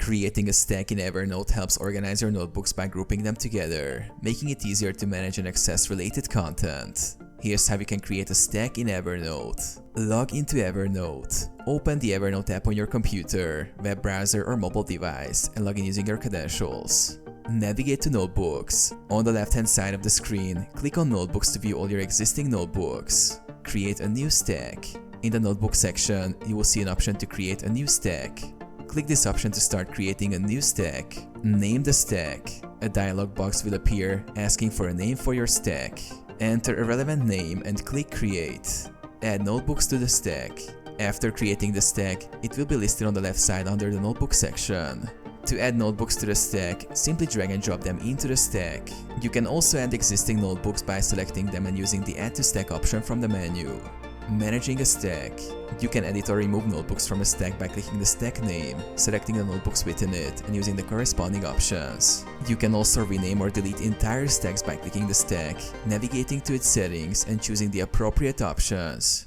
Creating a stack in Evernote helps organize your notebooks by grouping them together, making it easier to manage and access related content. Here's how you can create a stack in Evernote. Log into Evernote. Open the Evernote app on your computer, web browser, or mobile device and log in using your credentials. Navigate to Notebooks. On the left-hand side of the screen, click on Notebooks to view all your existing notebooks. Create a new stack. In the Notebook section, you will see an option to create a new stack. Click this option to start creating a new stack. Name the stack. A dialog box will appear asking for a name for your stack. Enter a relevant name and click Create. Add notebooks to the stack. After creating the stack, it will be listed on the left side under the Notebook section. To add notebooks to the stack, simply drag and drop them into the stack. You can also add existing notebooks by selecting them and using the Add to Stack option from the menu. Managing a stack. You can edit or remove notebooks from a stack by clicking the stack name, selecting the notebooks within it, and using the corresponding options. You can also rename or delete entire stacks by clicking the stack, navigating to its settings, and choosing the appropriate options.